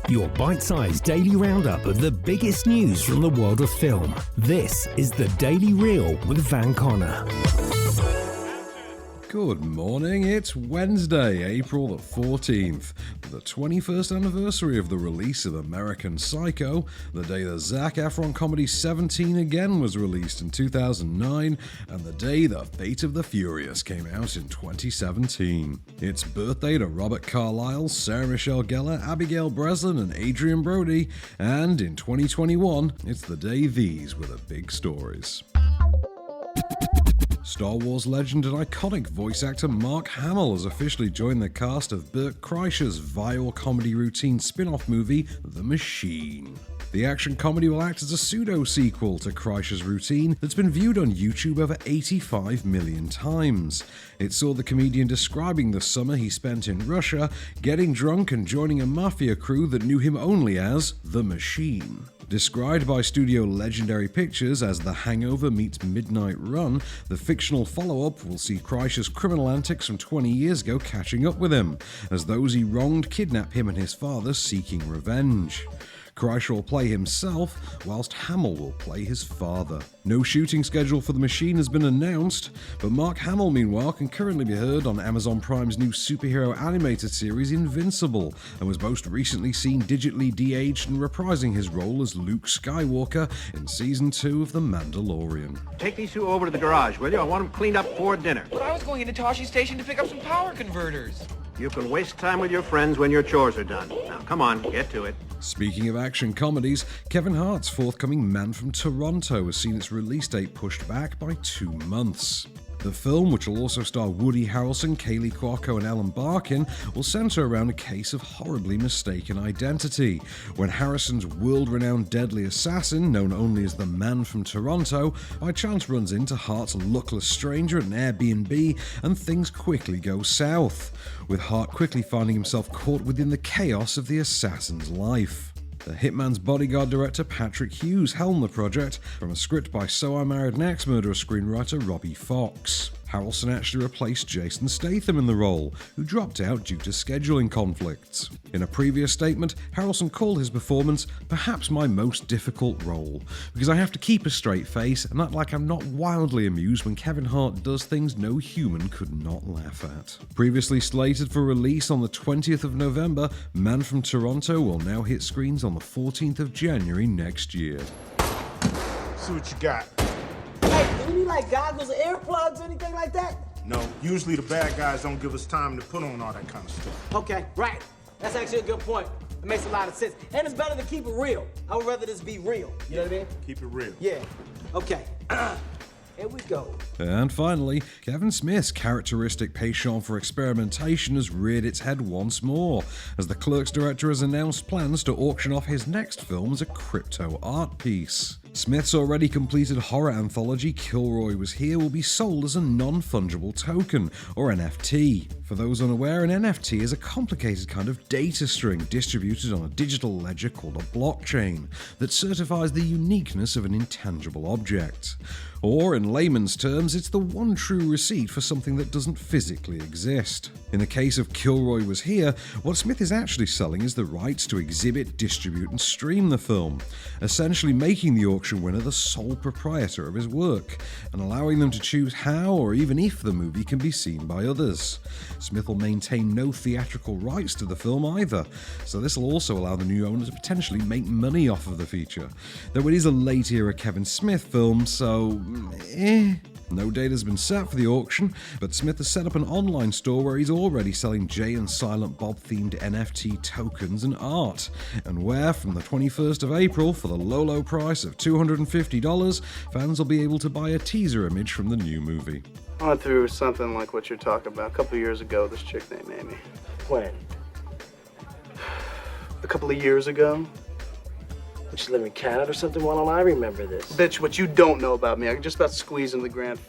Your bite-sized daily roundup of the biggest news from the world of film. This is the Daily Reel with Van Connor. Good morning, it's Wednesday, April the 14th, the 21st anniversary of the release of American Psycho, the day the Zac Efron comedy 17 again was released in 2009, and the day The Fate of the Furious came out in 2017. It's birthday to Robert Carlyle, Sarah Michelle Gellar, Abigail Breslin, and Adrian Brody, and in 2021, it's the day these were the big stories. Star Wars legend and iconic voice actor Mark Hamill has officially joined the cast of Bert Kreischer's vile comedy routine spin-off movie, The Machine. The action comedy will act as a pseudo-sequel to Kreischer's routine that's been viewed on YouTube over 85 million times. It saw the comedian describing the summer he spent in Russia, getting drunk and joining a mafia crew that knew him only as The Machine. Described by studio Legendary Pictures as The Hangover meets Midnight Run, the fictional follow-up will see Kreischer's criminal antics from 20 years ago catching up with him, as those he wronged kidnap him and his father seeking revenge. Kreischer will play himself, whilst Hamill will play his father. No shooting schedule for The Machine has been announced, but Mark Hamill, meanwhile, can currently be heard on Amazon Prime's new superhero animated series Invincible, and was most recently seen digitally de-aged and reprising his role as Luke Skywalker in Season 2 of The Mandalorian. Take these two over to the garage, will you? I want them cleaned up before dinner. But I was going into Toshi Station to pick up some power converters. You can waste time with your friends when your chores are done. Now, come on, get to it. Speaking of action comedies, Kevin Hart's forthcoming Man from Toronto has seen its release date pushed back by 2 months. The film, which will also star Woody Harrelson, Kaylee Cuoco, and Ellen Barkin, will center around a case of horribly mistaken identity, when Harrison's world-renowned deadly assassin, known only as the Man from Toronto, by chance runs into Hart's luckless stranger at an Airbnb, and things quickly go south, with Hart quickly finding himself caught within the chaos of the assassin's life. The Hitman's bodyguard director Patrick Hughes helmed the project from a script by So I Married an Ex-Murderer screenwriter Robbie Fox. Harrelson actually replaced Jason Statham in the role, who dropped out due to scheduling conflicts. In a previous statement, Harrelson called his performance perhaps my most difficult role, because I have to keep a straight face and act like I'm not wildly amused when Kevin Hart does things no human could not laugh at. Previously slated for release on the 20th of November, Man from Toronto will now hit screens on the 14th of January next year. See what you got. Hey, do you need like goggles or earplugs or anything like that? No, usually the bad guys don't give us time to put on all that kind of stuff. Okay, right. That's actually a good point. It makes a lot of sense. And it's better to keep it real. I would rather this be real. You know what I mean? Keep it real. Yeah. Okay. Here we go. And finally, Kevin Smith's characteristic penchant for experimentation has reared its head once more, as the Clerks director has announced plans to auction off his next film as a crypto art piece. Smith's already completed horror anthology Kilroy Was Here will be sold as a non-fungible token, or NFT. For those unaware, an NFT is a complicated kind of data string distributed on a digital ledger called a blockchain that certifies the uniqueness of an intangible object. Or, in layman's terms, it's the one true receipt for something that doesn't physically exist. In the case of Kilroy Was Here, what Smith is actually selling is the rights to exhibit, distribute, and stream the film, essentially making the auction winner the sole proprietor of his work, and allowing them to choose how or even if the movie can be seen by others. Smith will maintain no theatrical rights to the film either, so this will also allow the new owner to potentially make money off of the feature, though it is a late-era Kevin Smith film, so No date has been set for the auction, but Smith has set up an online store where he's already selling Jay and Silent Bob themed NFT tokens and art, and where from the 21st of April, for the low price of $250, fans will be able to buy a teaser image from the new movie. I went through something like what you're talking about a couple of years ago, this chick named Amy. When? A couple of years ago. Did she live in Canada or something? Why don't I remember this? Bitch, what you don't know about me, I can just about squeeze in the grand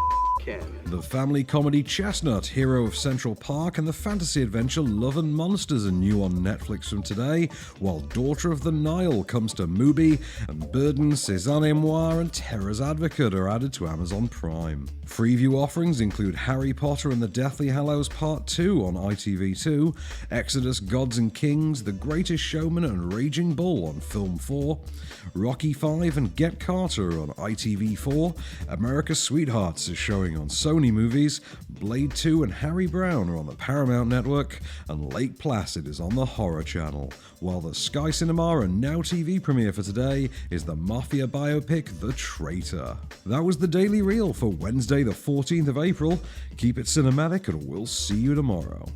Canyon. The family comedy Chestnut, Hero of Central Park, and the fantasy adventure Love and Monsters are new on Netflix from today, while Daughter of the Nile comes to Mubi, and Burden, Cézanne et Moi, and Terror's Advocate are added to Amazon Prime. Freeview offerings include Harry Potter and the Deathly Hallows Part 2 on ITV2, Exodus, Gods and Kings, The Greatest Showman, and Raging Bull on Film 4, Rocky V and Get Carter on ITV4, America's Sweethearts is showing on Sony Movies, Blade 2 and Harry Brown are on the Paramount Network, and Lake Placid is on the Horror Channel, while the Sky Cinema and Now TV premiere for today is the Mafia biopic The Traitor. That was the Daily Reel for Wednesday the 14th of April. Keep it cinematic and we'll see you tomorrow.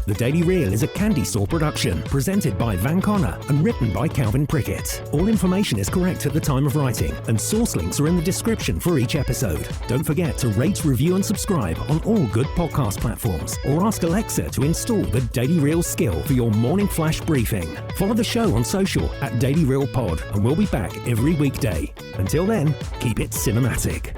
The Daily Reel is a Candystore production, presented by Van Connor and written by Calvin Prickett. All information is correct at the time of writing, and source links are in the description for each episode. Don't forget to rate, review and subscribe on all good podcast platforms, or ask Alexa to install the Daily Reel skill for your morning flash briefing. Follow the show on social at Daily Reel Pod, and we'll be back every weekday. Until then, keep it cinematic.